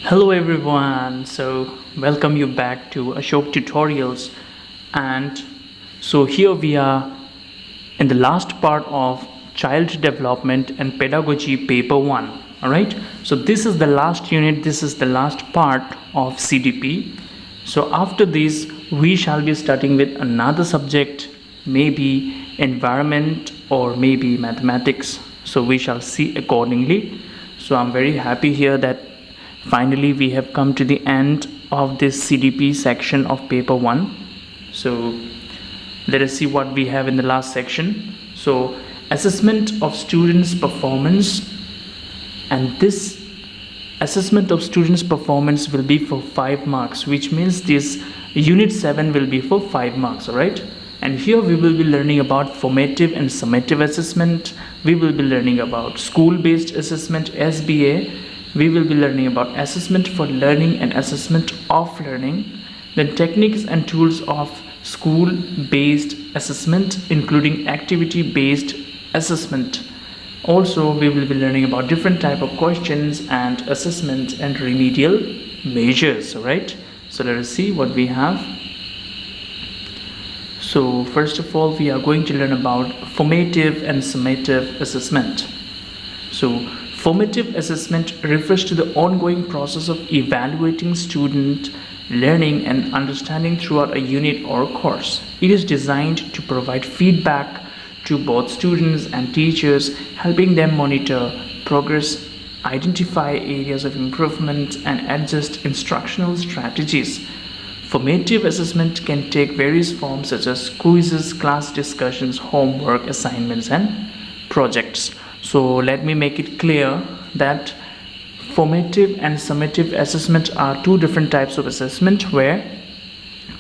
Hello everyone, so welcome you back to Ashok Tutorials. And so here we are in the last part of child development and pedagogy paper 1. All right, so this is the last unit, this is the last part of CDP. So after this we shall be starting with another subject, maybe environment or maybe mathematics. So we shall see accordingly. So I'm very happy here that finally we have come to the end of this CDP section of paper 1. So let us see what we have in the last section. So assessment of students' performance, and this assessment of students' performance will be for 5 marks, which means this unit 7 will be for 5 marks. All right, and here we will be learning about formative and summative assessment. We will be learning about school-based assessment, SBA. We will be learning about assessment for learning and assessment of learning, then techniques and tools of school-based assessment, including activity-based assessment. Also, we will be learning about different type of questions and assessment and remedial measures. All right, so let us see what we have. So first of all, we are going to learn about formative and summative assessment. So formative assessment refers to the ongoing process of evaluating student learning and understanding throughout a unit or course. It is designed to provide feedback to both students and teachers, helping them monitor progress, identify areas of improvement, and adjust instructional strategies. Formative assessment can take various forms such as quizzes, class discussions, homework, assignments, and projects. So let me make it clear that formative and summative assessment are two different types of assessment, where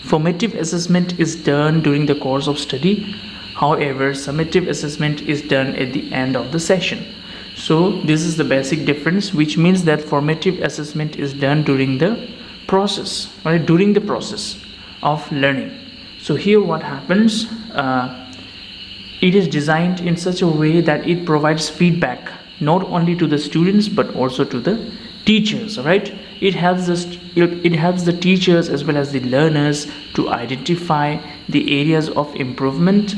formative assessment is done during the course of study. However, summative assessment is done at the end of the session. So this is the basic difference, which means that formative assessment is done during the process, right? During the process of learning. So here what happens, it is designed in such a way that it provides feedback not only to the students but also to the teachers. Right, it helps the teachers as well as the learners to identify the areas of improvement,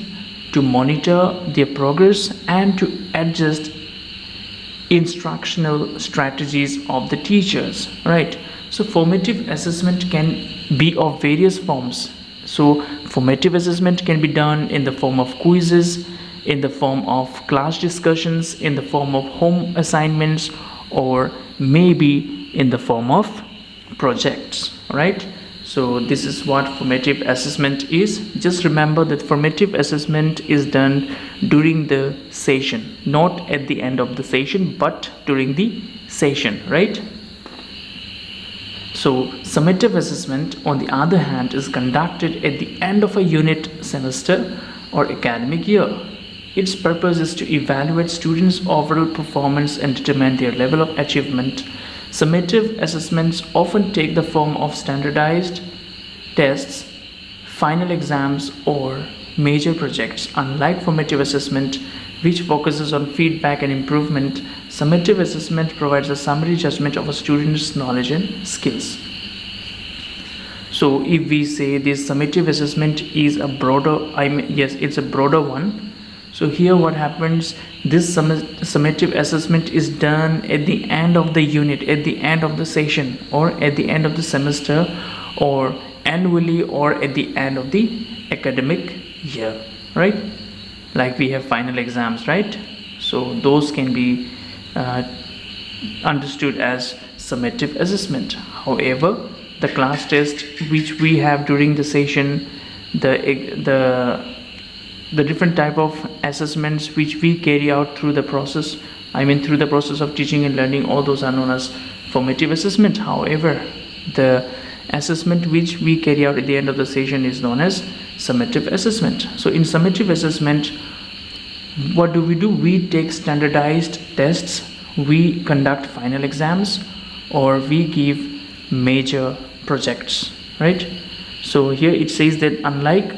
to monitor their progress, and to adjust instructional strategies of the teachers. Right, so formative assessment can be of various forms. So formative assessment can be done in the form of quizzes, in the form of class discussions, in the form of home assignments, or maybe in the form of projects. Right, so this is what formative assessment is. Just remember that formative assessment is done during the session, not at the end of the session but during the session. Right, so summative assessment, on the other hand, is conducted at the end of a unit, semester, or academic year. Its purpose is to evaluate students' overall performance and determine their level of achievement. Summative assessments often take the form of standardized tests, final exams, or major projects. Unlike formative assessment, which focuses on feedback and improvement, summative assessment provides a summary judgment of a student's knowledge and skills. So if we say this summative assessment is a broader, yes, it's a broader one. So here what happens, this summative assessment is done at the end of the unit, at the end of the session, or at the end of the semester, or annually, or at the end of the academic year. Right, like we have final exams, right? So those can be understood as summative assessment. However, the class test which we have during the session, the different type of assessments which we carry out through the process, through the process of teaching and learning, all those are known as formative assessment. However, the assessment which we carry out at the end of the session is known as summative assessment. So in summative assessment, what do? We take standardized tests, we conduct final exams, or we give major projects. Right, so here it says that unlike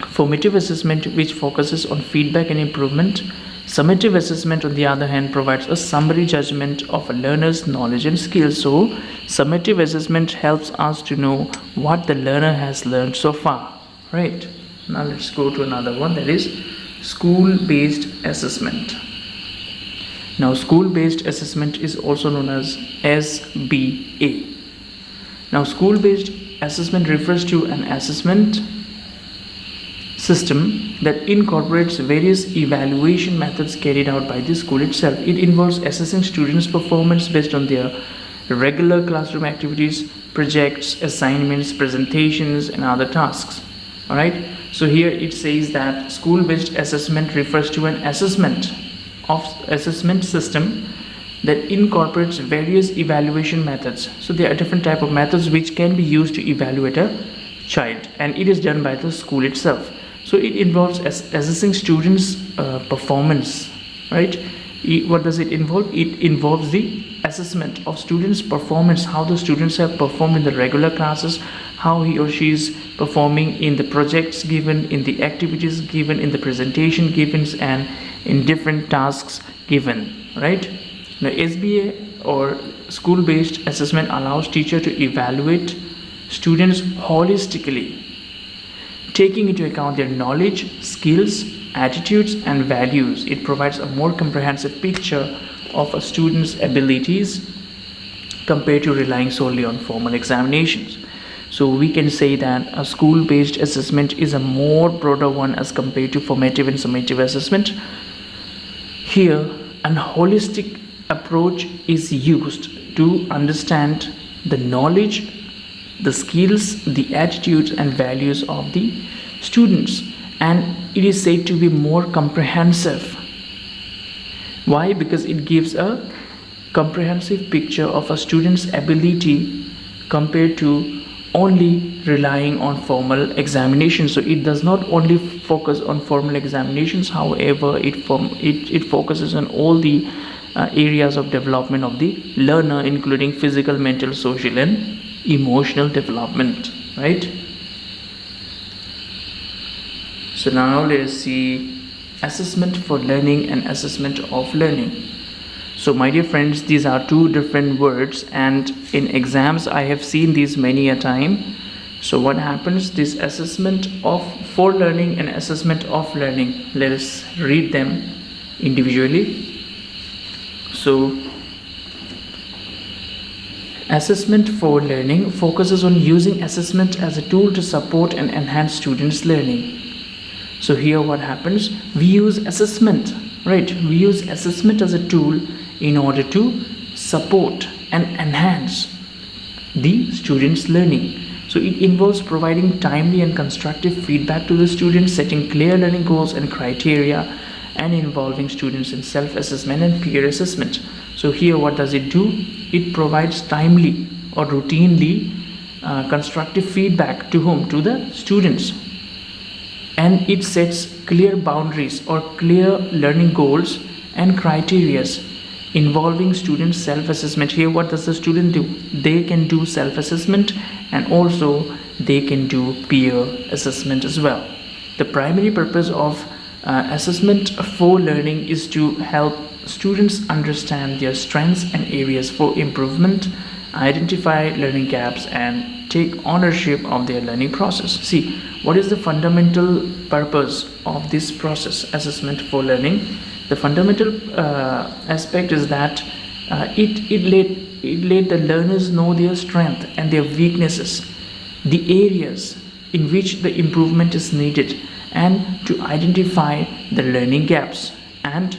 formative assessment, which focuses on feedback and improvement, Summative assessment, on the other hand, provides a summary judgment of a learner's knowledge and skills. So summative assessment helps us to know what the learner has learned so far, right? Now let's go to another one, that is school-based assessment. Now school-based assessment is also known as SBA. Now school-based assessment refers to an assessment system that incorporates various evaluation methods carried out by the school itself. It involves assessing students' performance based on their regular classroom activities, projects, assignments, presentations, and other tasks. Alright, so here it says that school-based assessment refers to an assessment system that incorporates various evaluation methods. So there are different type of methods which can be used to evaluate a child, and it is done by the school itself. So it involves assessing students' performance, right? What does it involve? It involves the assessment of students' performance, how the students have performed in the regular classes, how he or she is performing in the projects given, in the activities given, in the presentation given, and in different tasks given, right? Now SBA, or school-based assessment, allows teacher to evaluate students holistically, taking into account their knowledge, skills, attitudes, and values. It provides a more comprehensive picture of a student's abilities compared to relying solely on formal examinations. So we can say that a school-based assessment is a more broader one as compared to formative and summative assessment. Here, an holistic approach is used to understand the knowledge, the skills, the attitudes, and values of the students, and it is said to be more comprehensive. Why? Because it gives a comprehensive picture of a student's ability compared to only relying on formal examinations. So it does not only focus on formal examinations, however it focuses on all the areas of development of the learner, including physical, mental, social, and emotional development, right? So now let us see assessment for learning and assessment of learning. So my dear friends, these are two different words, and in exams I have seen these many a time. So what happens, this assessment for learning and assessment of learning, let us read them individually. So assessment for learning focuses on using assessment as a tool to support and enhance students' learning. So here what happens, we use assessment, right? We use assessment as a tool in order to support and enhance the students' learning. So it involves providing timely and constructive feedback to the students, setting clear learning goals and criteria, and involving students in self-assessment and peer assessment. So here what does it do? It provides timely or routinely constructive feedback to whom? To the students. And it sets clear boundaries or clear learning goals and criteria involving students' self-assessment. Here what does the student do? They can do self-assessment, and also they can do peer assessment as well. The primary purpose of assessment for learning is to help students understand their strengths and areas for improvement, identify learning gaps, and take ownership of their learning process. See, what is the fundamental purpose of this process, assessment for learning? The fundamental aspect is that it let the learners know their strength and their weaknesses, the areas in which the improvement is needed, and to identify the learning gaps and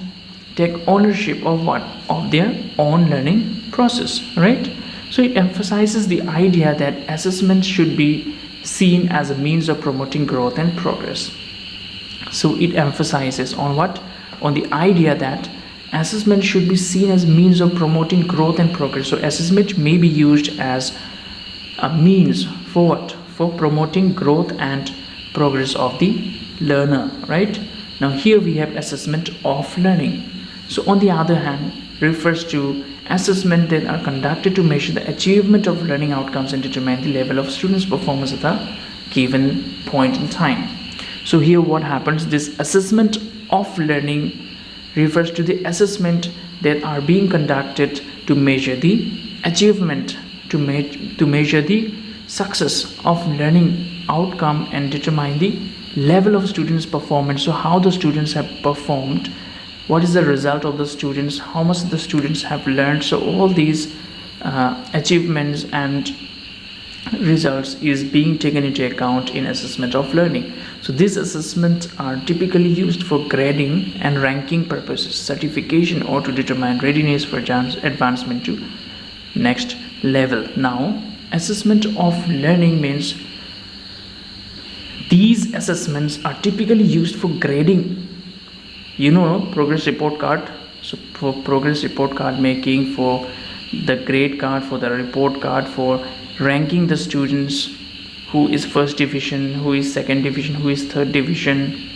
take ownership of what? Of their own learning process, right? So it emphasizes the idea that assessment should be seen as a means of promoting growth and progress. So it emphasizes on what? On the idea that assessment should be seen as means of promoting growth and progress. So assessment may be used as a means for what? For promoting growth and progress of the learner, right? Now here we have assessment of learning. So on the other hand, refers to assessment that are conducted to measure the achievement of learning outcomes and determine the level of students' performance at a given point in time. So here what happens, this assessment of learning refers to the assessment that are being conducted to measure the achievement, to measure the success of learning outcome and determine the level of students' performance. So how the students have performed, what is the result of the students, how much the students have learned. So all these achievements and results is being taken into account in assessment of learning. So these assessments are typically used for grading and ranking purposes, certification, or to determine readiness for advancement to next level. Now, assessment of learning means these assessments are typically used for grading. Progress report card. So for progress report card making, for the grade card, for the report card, for ranking the students, who is first division, who is second division, who is third division,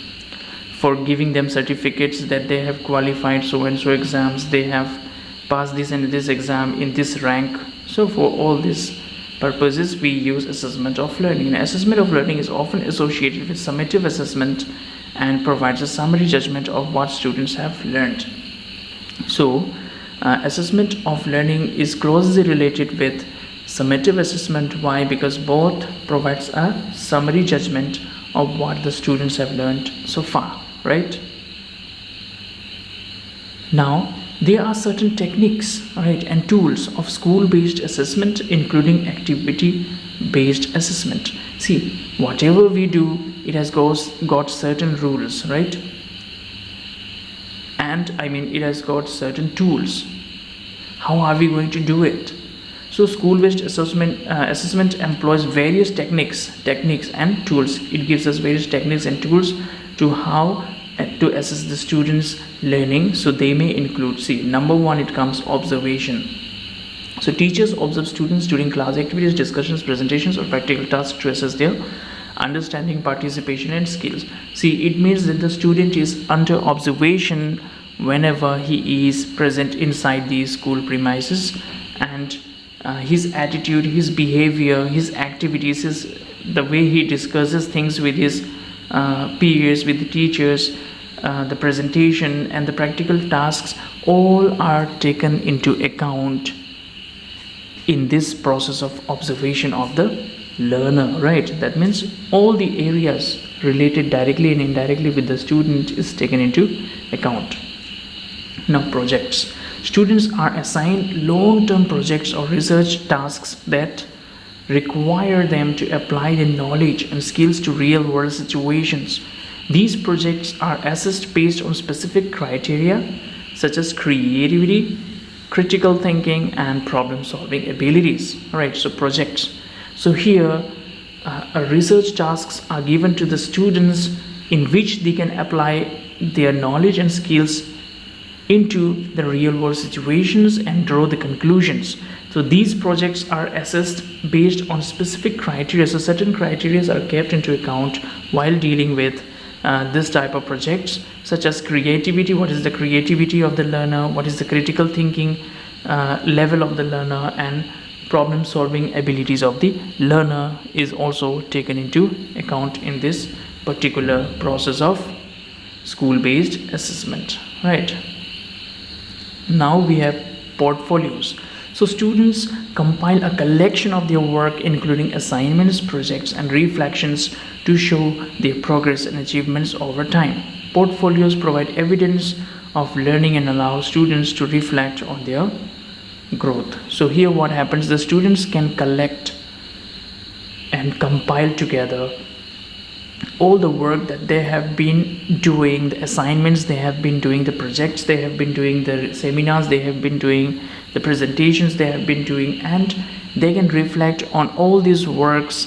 for giving them certificates that they have qualified so and so exams, they have passed this and this exam in this rank. So for all these purposes we use assessment of learning. And assessment of learning is often associated with summative assessment and provides a summary judgment of what students have learned. So assessment of learning is closely related with summative assessment. Why? Because both provides a summary judgment of what the students have learned so far, right? Now there are certain techniques, right, and tools of school-based assessment, including activity-based assessment. See, whatever we do, it has got certain rules, right? And it has got certain tools. How are we going to do it? So school-based assessment employs various techniques and tools. It gives us various techniques and tools to how to assess the students' learning. So they may include, see, number one, it comes observation. So teachers observe students during class activities, discussions, presentations, or practical tasks to assess their understanding, participation, and skills. See, it means that the student is under observation whenever he is present inside the school premises, and his attitude, his behavior, his activities, the way he discusses things with his peers, with the teachers, the presentation and the practical tasks, all are taken into account in this process of observation of the learner, right? That means all the areas related directly and indirectly with the student is taken into account. Now, projects. Students are assigned long-term projects or research tasks that require them to apply their knowledge and skills to real-world situations. These projects are assessed based on specific criteria such as creativity, critical thinking, and problem-solving abilities. All right, so projects. So here, research tasks are given to the students in which they can apply their knowledge and skills into the real-world situations and draw the conclusions. So these projects are assessed based on specific criteria. So certain criteria are kept into account while dealing with this type of projects, such as creativity. What is the creativity of the learner? What is the critical thinking level of the learner? And problem solving abilities of the learner is also taken into account in this particular process of school-based assessment, right? Now we have portfolios. So students compile a collection of their work, including assignments, projects, and reflections, to show their progress and achievements over time. Portfolios provide evidence of learning and allow students to reflect on their growth. So here what happens, the students can collect and compile together all the work that they have been doing, the assignments they have been doing, the projects they have been doing, the seminars they have been doing, the presentations they have been doing, and they can reflect on all these works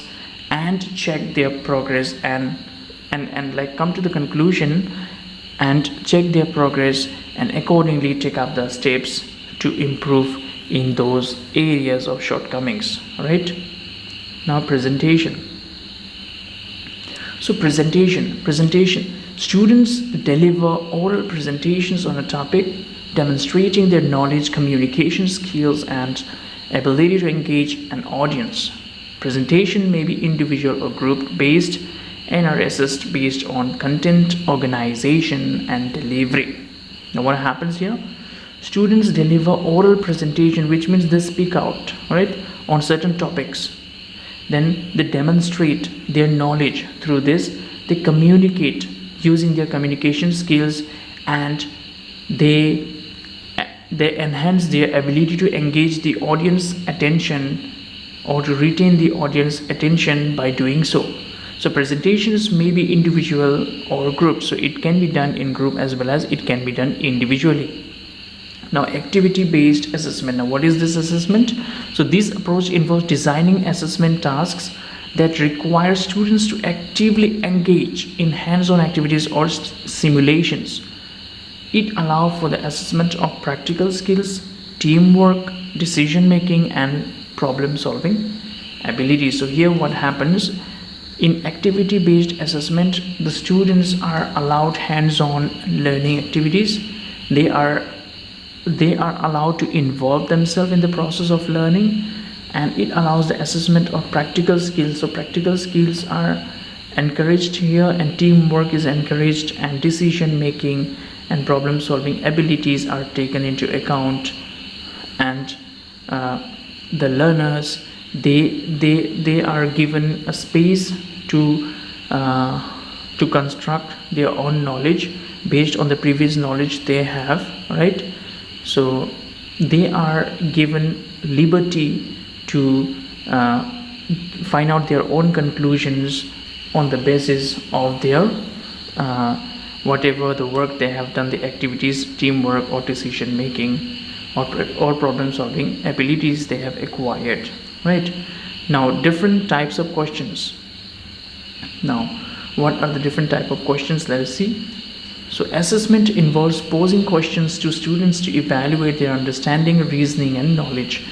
and check their progress and like come to the conclusion and check their progress and accordingly take up the steps to improve in those areas of shortcomings, right? Now presentation. So presentation. Students deliver oral presentations on a topic, demonstrating their knowledge, communication skills, and ability to engage an audience. Presentation may be individual or group based and are assessed based on content, organization, and delivery. Now what happens here? Students deliver oral presentation, which means they speak out, right, on certain topics. Then they demonstrate their knowledge through this. They communicate using their communication skills, and they enhance their ability to engage the audience attention or to retain the audience attention by doing so. So presentations may be individual or group, so it can be done in group as well as it can be done individually. Now activity based assessment. Now what is this assessment? So this approach involves designing assessment tasks that require students to actively engage in hands-on activities or simulations. It allows for the assessment of practical skills, teamwork, decision making and problem solving abilities. So here what happens, in activity based assessment, the students are allowed hands-on learning activities. They are allowed to involve themselves in the process of learning, and it allows the assessment of practical skills. So practical skills are encouraged here, and teamwork is encouraged, and decision making and problem solving abilities are taken into account. And the learners, they are given a space to construct their own knowledge based on the previous knowledge they have, right? So they are given liberty to find out their own conclusions on the basis of their whatever the work they have done, the activities, teamwork or decision making or problem solving abilities they have acquired, right? Now different types of questions. Now what are the different type of questions? Let us see. So assessment involves posing questions to students to evaluate their understanding, reasoning and knowledge.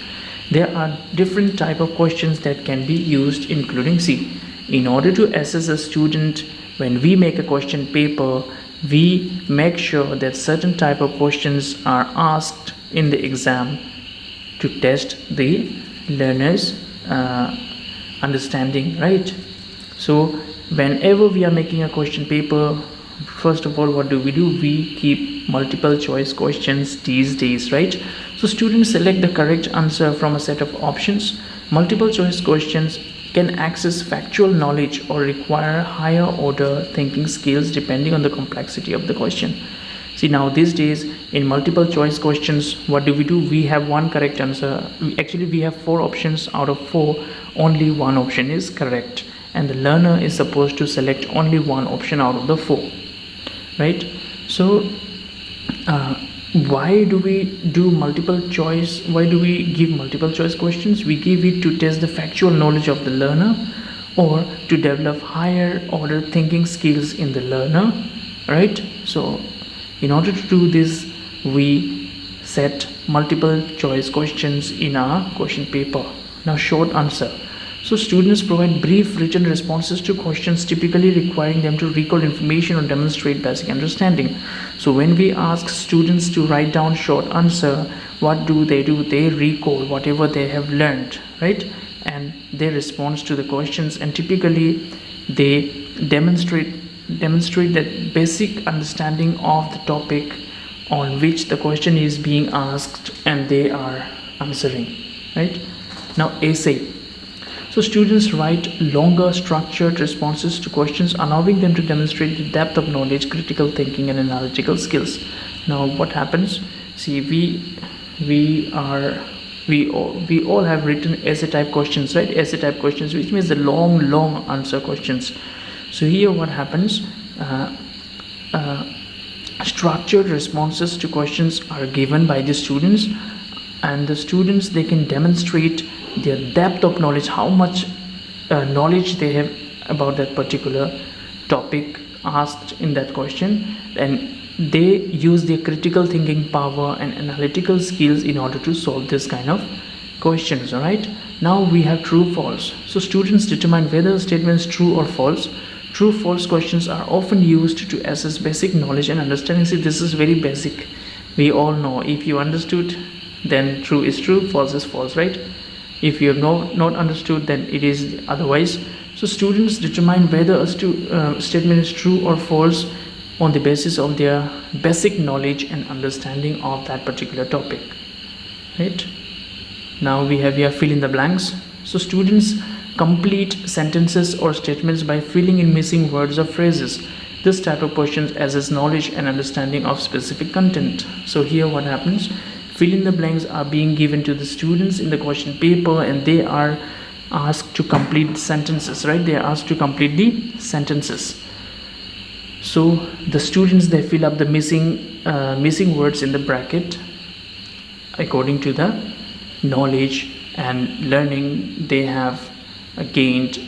There are different type of questions that can be used, including, see, in order to assess a student, when we make a question paper, we make sure that certain type of questions are asked in the exam to test the learner's understanding, right? So whenever we are making a question paper, first of all, what do? We keep multiple choice questions these days, right? So students select the correct answer from a set of options. Multiple choice questions can access factual knowledge or require higher order thinking skills depending on the complexity of the question. See, now these days in multiple choice questions, what do? We have one correct answer. Actually we have 4 options. Out of 4, only one option is correct, and the learner is supposed to select only one option out of the 4, right? So why do we do multiple choice? Why do we give multiple choice questions? We give it to test the factual knowledge of the learner or to develop higher order thinking skills in the learner, right? So in order to do this, we set multiple choice questions in our question paper. Now short answer. So students provide brief written responses to questions, typically requiring them to recall information or demonstrate basic understanding. So when we ask students to write down short answer, what do? They recall whatever they have learned, right? And they respond to the questions, and typically they demonstrate that basic understanding of the topic on which the question is being asked, and they are answering, right? Now essay. So students write longer structured responses to questions, allowing them to demonstrate the depth of knowledge, critical thinking and analytical skills. Now what happens? See, we all have written essay type questions, right? Essay type questions, which means the long answer questions. So here what happens, structured responses to questions are given by the students, and the students, they can demonstrate their depth of knowledge, how much knowledge they have about that particular topic asked in that question, and they use their critical thinking power and analytical skills in order to solve this kind of questions. All right, now we have true false. So students determine whether a statement is true or false. True false questions are often used to assess basic knowledge and understanding. See, this is very basic. We all know, if you understood, then true is true, false is false, right? If you have not understood, then it is otherwise. So students determine whether a statement is true or false on the basis of their basic knowledge and understanding of that particular topic, right? Now we have here fill in the blanks. So students complete sentences or statements by filling in missing words or phrases. This type of questions assess knowledge and understanding of specific content. So here what happens, fill in the blanks are being given to the students in the question paper, and they are asked to complete sentences, right? They are asked to complete the sentences. So the students, they fill up the missing words in the bracket according to the knowledge and learning they have gained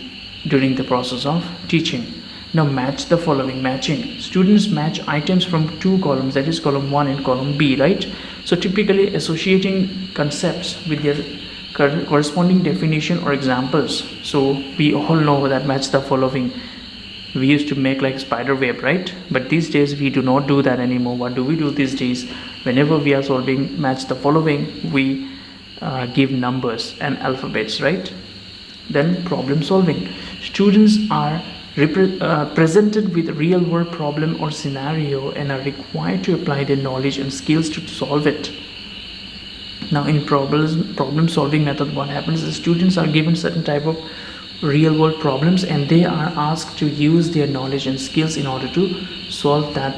during the process of teaching. Now match the following. Matching. Students match items from two columns, that is column 1 and column B, right? So typically associating concepts with their corresponding definition or examples. So we all know that match the following we used to make like spider web, right? But these days we do not do that anymore. What do we do these days? Whenever we are solving match the following, we give numbers and alphabets, right? Then problem solving. Students are presented with real world problem or scenario and are required to apply their knowledge and skills to solve it. Now in problem solving method, what happens is students are given certain type of real world problems and they are asked to use their knowledge and skills in order to solve that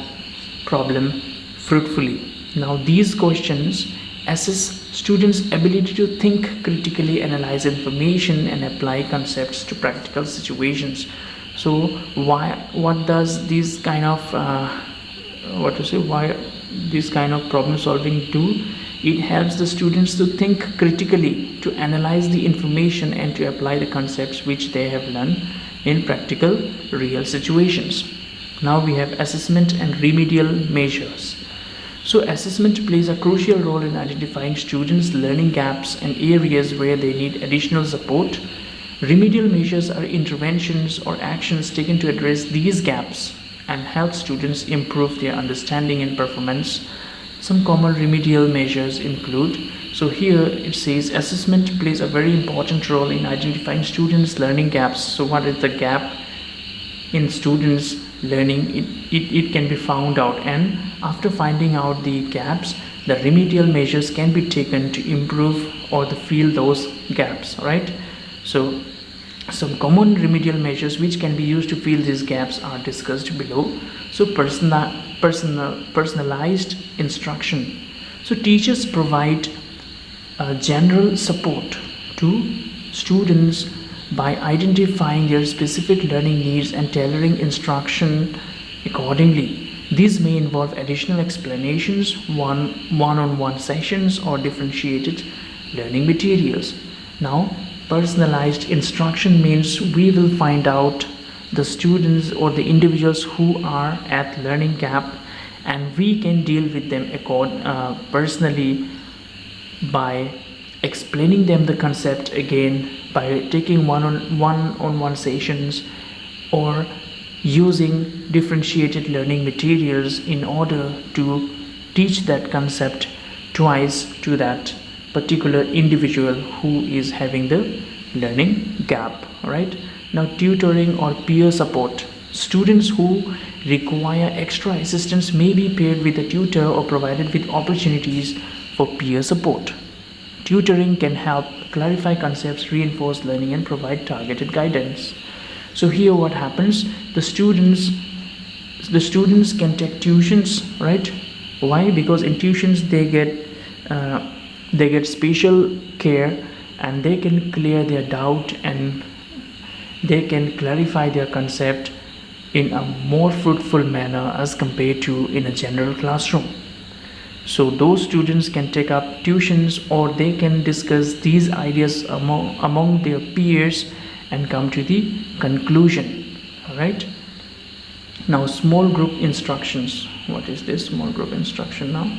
problem fruitfully. Now these questions assess students' ability to think critically, analyze information and apply concepts to practical situations. So what does this kind of why this kind of problem solving do? It helps the students to think critically, to analyze the information and to apply the concepts which they have learned in practical real situations. Now we have assessment and remedial measures. So assessment plays a crucial role in identifying students' learning gaps and areas where they need additional support. Remedial measures are interventions or actions taken to address these gaps and help students improve their understanding and performance. Some common remedial measures include, so here it says assessment plays a very important role in identifying students' learning gaps. So what is the gap in students' learning? It can be found out, and after finding out the gaps, the remedial measures can be taken to improve or to fill those gaps, right? So some common remedial measures which can be used to fill these gaps are discussed below. So personalized instruction. So teachers provide general support to students by identifying their specific learning needs and tailoring instruction accordingly. These may involve additional explanations, one-on-one sessions, or differentiated learning materials. Now, personalized instruction means we will find out the students or the individuals who are at learning gap, and we can deal with them personally by explaining them the concept again, by taking one-on-one sessions or using differentiated learning materials in order to teach that concept twice to that particular individual who is having the learning gap, right? Now tutoring or peer support. Students who require extra assistance may be paired with a tutor or provided with opportunities for peer support. Tutoring can help clarify concepts, reinforce learning, and provide targeted guidance. So here what happens, the students can take tuitions, right? Why? Because in tuitions they get special care, and they can clear their doubt and they can clarify their concept in a more fruitful manner as compared to in a general classroom. So those students can take up tuitions, or they can discuss these ideas among their peers and come to the conclusion. All right. Now small group instructions. What is this small group instruction now?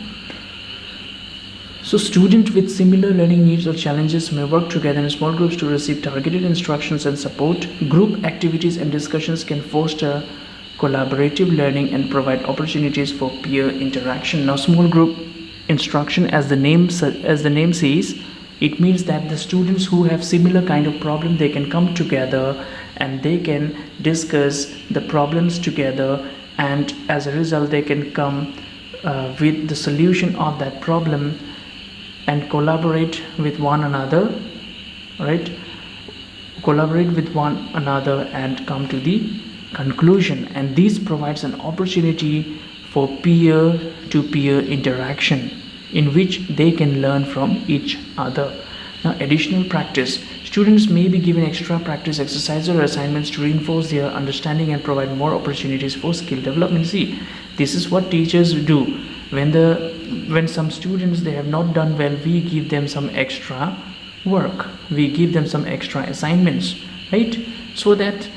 So students with similar learning needs or challenges may work together in small groups to receive targeted instructions and support. Group activities and discussions can foster collaborative learning and provide opportunities for peer interaction. Now small group instruction, as the name says, it means that the students who have similar kind of problem, they can come together and they can discuss the problems together and as a result they can come with the solution of that problem and collaborate with one another, right? Collaborate with one another and come to the conclusion, and this provides an opportunity for peer-to-peer interaction in which they can learn from each other. Now, additional practice. Students may be given extra practice exercises or assignments to reinforce their understanding and provide more opportunities for skill development. See, this is what teachers do. When some students they have not done well, we give them some extra work, we give them some extra assignments, right? So that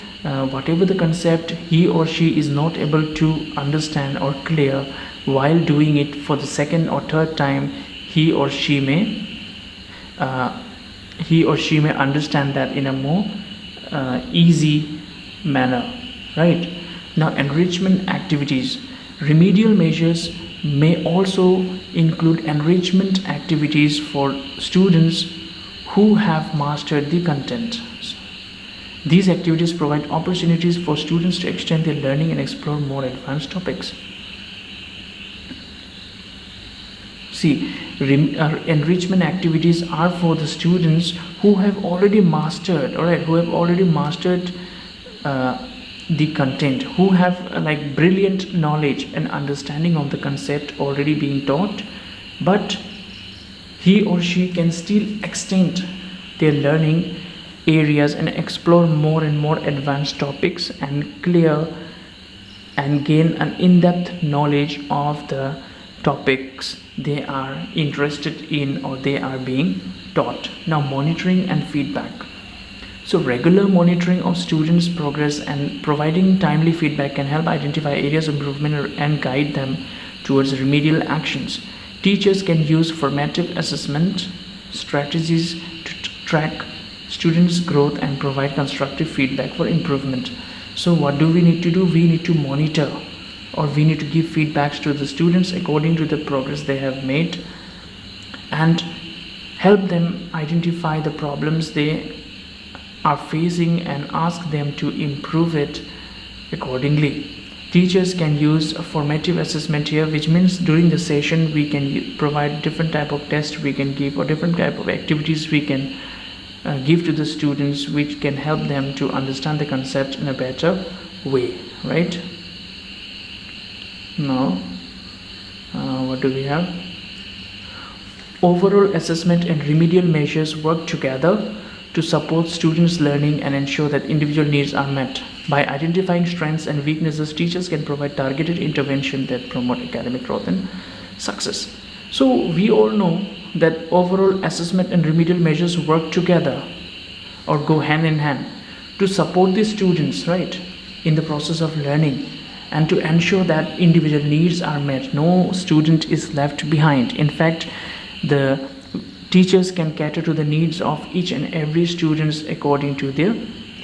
whatever the concept he or she is not able to understand or clear while doing it for the second or third time, he or she may understand that in a more easy manner, right? Now, enrichment activities. Remedial measures may also include enrichment activities for students who have mastered the content. These activities provide opportunities for students to extend their learning and explore more advanced topics. See, enrichment activities are for the students who have already mastered, the content, who have like brilliant knowledge and understanding of the concept already being taught, but he or she can still extend their learning areas and explore more and more advanced topics and clear and gain an in-depth knowledge of the topics they are interested in or they are being taught. Now, monitoring and feedback. So regular monitoring of students' progress and providing timely feedback can help identify areas of improvement and guide them towards remedial actions. Teachers can use formative assessment strategies to track students' growth and provide constructive feedback for improvement. So what do we need to do? We need to monitor, or we need to give feedbacks to the students according to the progress they have made and help them identify the problems they are facing and ask them to improve it accordingly. Teachers can use a formative assessment here, which means during the session we can provide different type of tests we can give, or different type of activities we can give to the students, which can help them to understand the concept in a better way, right? Now, what do we have? Overall assessment and remedial measures work together to support students' learning and ensure that individual needs are met. By identifying strengths and weaknesses, teachers can provide targeted intervention that promote academic growth and success. So we all know that overall assessment and remedial measures work together or go hand in hand to support the students, right, in the process of learning and to ensure that individual needs are met. No student is left behind. In fact, the teachers can cater to the needs of each and every students according to their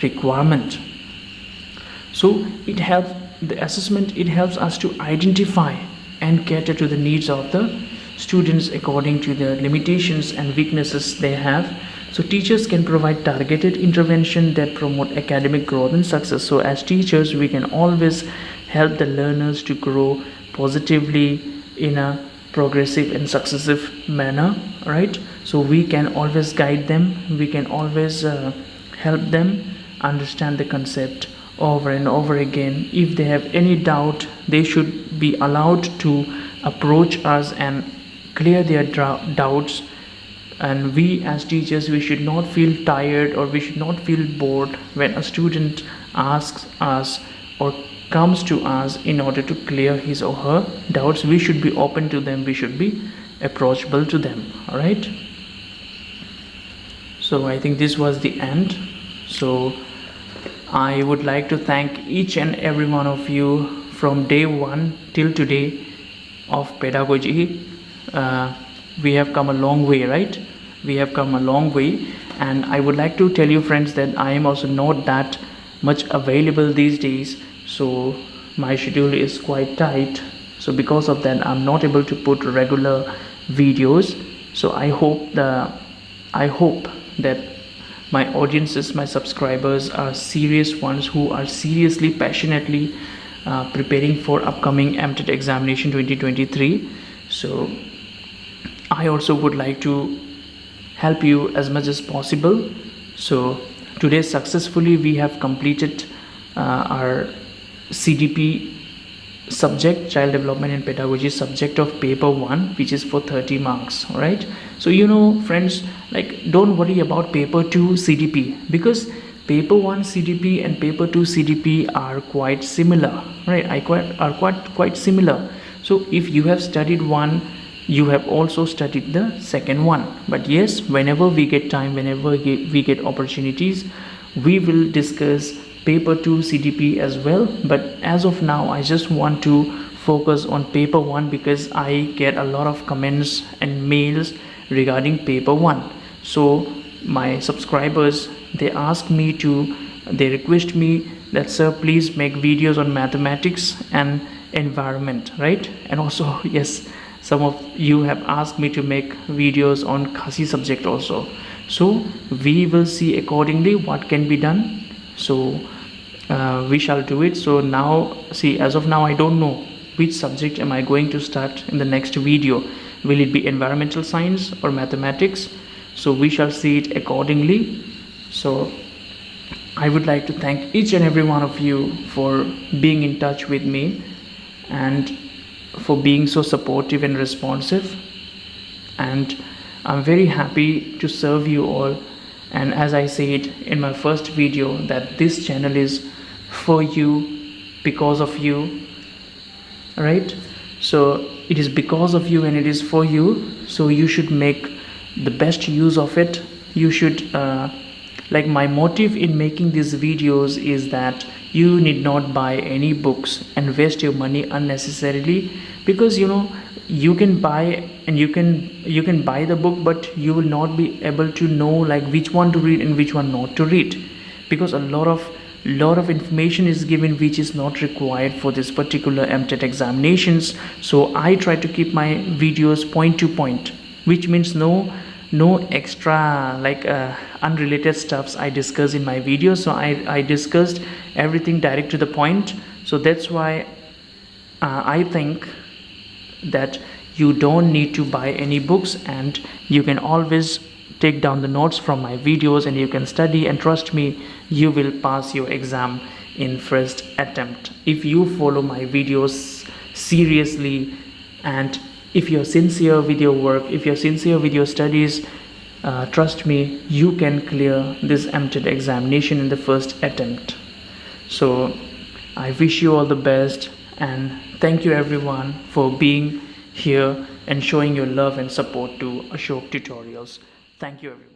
requirement. So it helps us to identify and cater to the needs of the students according to their limitations and weaknesses they have. So teachers can provide targeted intervention that promote academic growth and success. So as teachers, we can always help the learners to grow positively in a progressive and successive manner, right? So we can always guide them, we can always help them understand the concept over and over again. If they have any doubt, they should be allowed to approach us and clear their doubts. And we as teachers, we should not feel tired or we should not feel bored when a student asks us or comes to us in order to clear his or her doubts. We should be open to them, we should be approachable to them. All right, so I think this was the end. So I would like to thank each and every one of you from day one till today of pedagogy. We have come a long way, right? We have come a long way, and I would like to tell you friends that I am also not that much available these days, so my schedule is quite tight. So because of that, I'm not able to put regular videos. So I hope that my audiences, my subscribers are serious ones who are seriously, passionately preparing for upcoming Mtet examination 2023. So I also would like to help you as much as possible. So today successfully we have completed our CDP subject, child development and pedagogy subject of paper 1, which is for 30 marks. All right, so friends, like, don't worry about paper 2 CDP, because paper 1 CDP and paper 2 CDP are quite similar, right? Quite similar. So if you have studied one, you have also studied the second one. But yes, whenever we get time, whenever we get opportunities, we will discuss paper 2 CDP as well. But as of now, I just want to focus on paper 1 because I get a lot of comments and mails regarding paper 1. So my subscribers, they request me that, sir, please make videos on mathematics and environment, right? And also, yes, some of you have asked me to make videos on Khasi subject also. So we will see accordingly what can be done. So we shall do it. So now, see, as of now, I don't know which subject am I going to start in the next video. Will it be environmental science or mathematics? So we shall see it accordingly. So I would like to thank each and every one of you for being in touch with me and for being so supportive and responsive. And I'm very happy to serve you all. And as I said in my first video, that this channel is for you, because of you, right? So it is because of you and it is for you. So you should make the best use of it. You should like, my motive in making these videos is that you need not buy any books and waste your money unnecessarily, because you can buy and you can buy the book, but you will not be able to know like which one to read and which one not to read, because a lot of information is given which is not required for this particular Mtet examinations. So I try to keep my videos point to point, which means no extra like unrelated stuffs I discuss in my videos. So I discussed everything direct to the point. So that's why I think that you don't need to buy any books, and you can always take down the notes from my videos and you can study, and trust me, you will pass your exam in first attempt if you follow my videos seriously. And if you're sincere with your work, if you're sincere with your studies, trust me, you can clear this Mtet examination in the first attempt. So I wish you all the best, and thank you everyone for being here and showing your love and support to Ashok Tutorials. Thank you everyone.